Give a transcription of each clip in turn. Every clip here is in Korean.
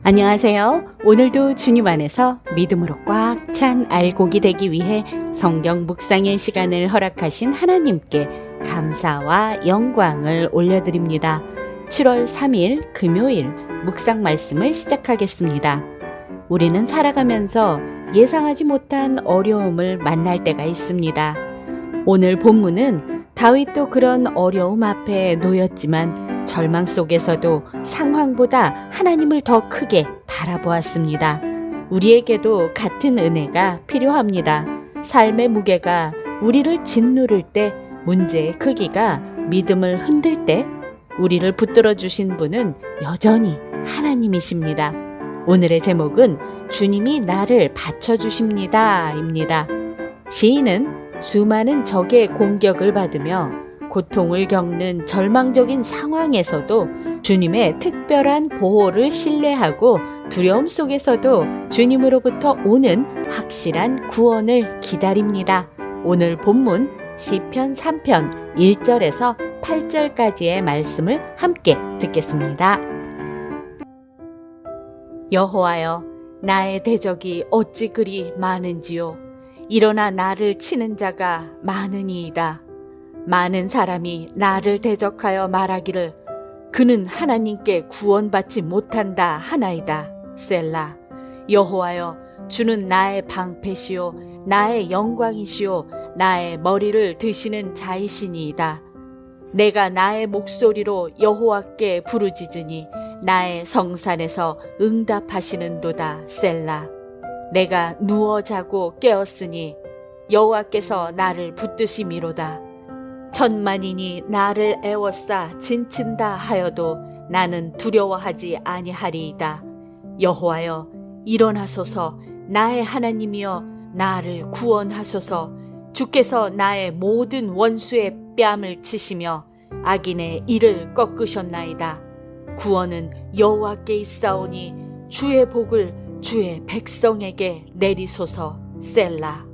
안녕하세요. 오늘도 주님 안에서 믿음으로 꽉 찬 알곡이 되기 위해 성경 묵상의 시간을 허락하신 하나님께 감사와 영광을 올려드립니다. 7월 3일 금요일 묵상 말씀을 시작하겠습니다. 우리는 살아가면서 예상하지 못한 어려움을 만날 때가 있습니다. 오늘 본문은 다윗도 그런 어려움 앞에 놓였지만 절망 속에서도 상황보다 하나님을 더 크게 바라보았습니다. 우리에게도 같은 은혜가 필요합니다. 삶의 무게가 우리를 짓누를 때, 문제의 크기가 믿음을 흔들 때 우리를 붙들어 주신 분은 여전히 하나님이십니다. 오늘의 제목은 주님이 나를 받쳐주십니다 입니다. 시인은 수많은 적의 공격을 받으며 고통을 겪는 절망적인 상황에서도 주님의 특별한 보호를 신뢰하고 두려움 속에서도 주님으로부터 오는 확실한 구원을 기다립니다. 오늘 본문 시편 3편 1절에서 8절까지의 말씀을 함께 듣겠습니다. 여호와여, 나의 대적이 어찌 그리 많은지요. 일어나 나를 치는 자가 많으니이다. 많은 사람이 나를 대적하여 말하기를 그는 하나님께 구원받지 못한다 하나이다. 셀라. 여호와여, 주는 나의 방패시요 나의 영광이시요 나의 머리를 드시는 자이시니이다. 내가 나의 목소리로 여호와께 부르짖으니 나의 성산에서 응답하시는도다. 셀라. 내가 누워 자고 깨었으니 여호와께서 나를 붙드심이로다. 천만인이 나를 애워싸 진친다 하여도 나는 두려워하지 아니하리이다. 여호와여, 일어나소서. 나의 하나님이여, 나를 구원하소서. 주께서 나의 모든 원수의 뺨을 치시며 악인의 이를 꺾으셨나이다. 구원은 여호와께 있사오니 주의 복을 주의 백성에게 내리소서. 셀라.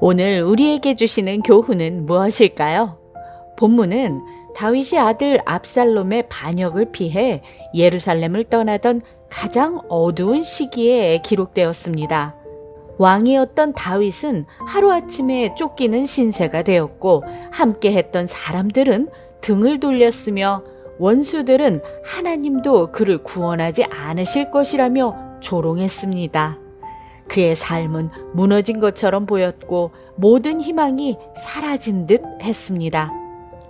오늘 우리에게 주시는 교훈은 무엇일까요? 본문은 다윗이 아들 압살롬의 반역을 피해 예루살렘을 떠나던 가장 어두운 시기에 기록되었습니다. 왕이었던 다윗은 하루아침에 쫓기는 신세가 되었고 함께했던 사람들은 등을 돌렸으며 원수들은 하나님도 그를 구원하지 않으실 것이라며 조롱했습니다. 그의 삶은 무너진 것처럼 보였고 모든 희망이 사라진 듯 했습니다.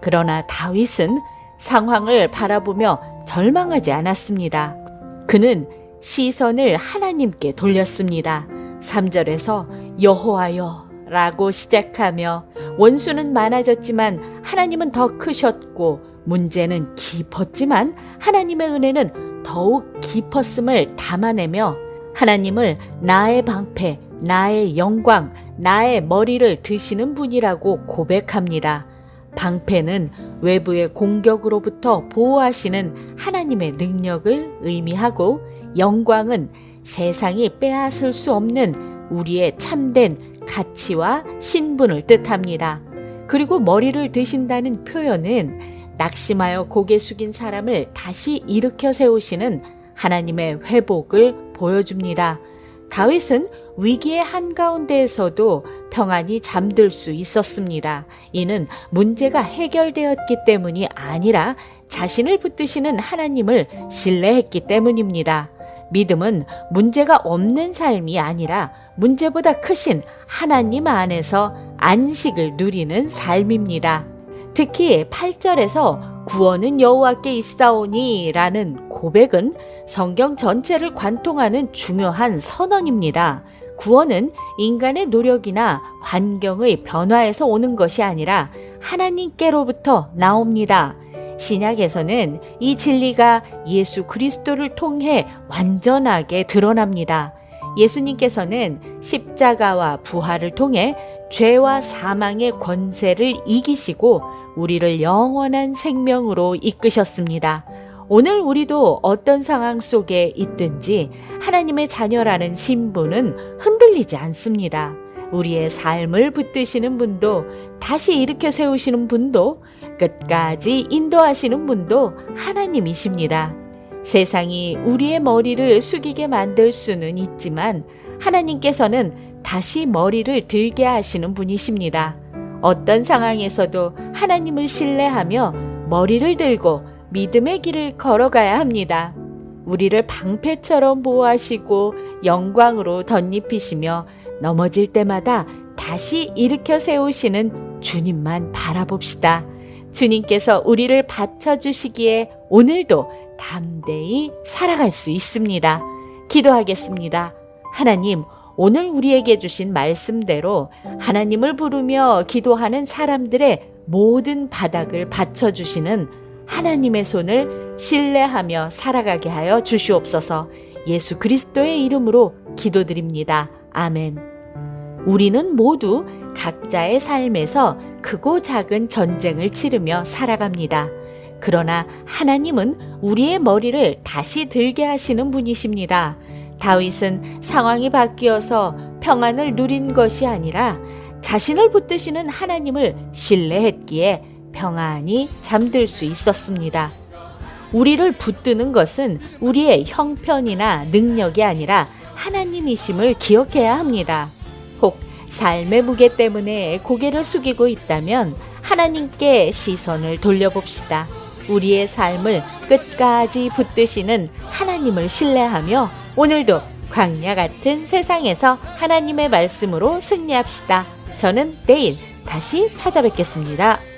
그러나 다윗은 상황을 바라보며 절망하지 않았습니다. 그는 시선을 하나님께 돌렸습니다. 3절에서 여호와여 라고 시작하며 원수는 많아졌지만 하나님은 더 크셨고 문제는 깊었지만 하나님의 은혜는 더욱 깊었음을 담아내며 하나님을 나의 방패, 나의 영광, 나의 머리를 드시는 분이라고 고백합니다. 방패는 외부의 공격으로부터 보호하시는 하나님의 능력을 의미하고 영광은 세상이 빼앗을 수 없는 우리의 참된 가치와 신분을 뜻합니다. 그리고 머리를 드신다는 표현은 낙심하여 고개 숙인 사람을 다시 일으켜 세우시는 하나님의 회복을 보여줍니다. 다윗은 위기의 한가운데에서도 평안히 잠들 수 있었습니다. 이는 문제가 해결되었기 때문이 아니라 자신을 붙드시는 하나님을 신뢰했기 때문입니다. 믿음은 문제가 없는 삶이 아니라 문제보다 크신 하나님 안에서 안식을 누리는 삶입니다. 특히 8절에서 구원은 여호와께 있사오니 라는 고백은 성경 전체를 관통하는 중요한 선언입니다. 구원은 인간의 노력이나 환경의 변화에서 오는 것이 아니라 하나님께로부터 나옵니다. 신약에서는 이 진리가 예수 그리스도를 통해 완전하게 드러납니다. 예수님께서는 십자가와 부활을 통해 죄와 사망의 권세를 이기시고 우리를 영원한 생명으로 이끄셨습니다. 오늘 우리도 어떤 상황 속에 있든지 하나님의 자녀라는 신분은 흔들리지 않습니다. 우리의 삶을 붙드시는 분도 다시 일으켜 세우시는 분도 끝까지 인도하시는 분도 하나님이십니다. 세상이 우리의 머리를 숙이게 만들 수는 있지만 하나님께서는 다시 머리를 들게 하시는 분이십니다. 어떤 상황에서도 하나님을 신뢰하며 머리를 들고 믿음의 길을 걸어가야 합니다. 우리를 방패처럼 보호하시고 영광으로 덧입히시며 넘어질 때마다 다시 일으켜 세우시는 주님만 바라봅시다. 주님께서 우리를 받쳐주시기에 오늘도 담대히 살아갈 수 있습니다. 기도하겠습니다. 하나님, 오늘 우리에게 주신 말씀대로 하나님을 부르며 기도하는 사람들의 모든 바닥을 받쳐주시는 하나님의 손을 신뢰하며 살아가게 하여 주시옵소서. 예수 그리스도의 이름으로 기도드립니다. 아멘. 우리는 모두 각자의 삶에서 크고 작은 전쟁을 치르며 살아갑니다. 그러나 하나님은 우리의 머리를 다시 들게 하시는 분이십니다. 다윗은 상황이 바뀌어서 평안을 누린 것이 아니라 자신을 붙드시는 하나님을 신뢰했기에 평안히 잠들 수 있었습니다. 우리를 붙드는 것은 우리의 형편이나 능력이 아니라 하나님이심을 기억해야 합니다. 혹 삶의 무게 때문에 고개를 숙이고 있다면 하나님께 시선을 돌려봅시다. 우리의 삶을 끝까지 붙드시는 하나님을 신뢰하며 오늘도 광야 같은 세상에서 하나님의 말씀으로 승리합시다. 저는 내일 다시 찾아뵙겠습니다.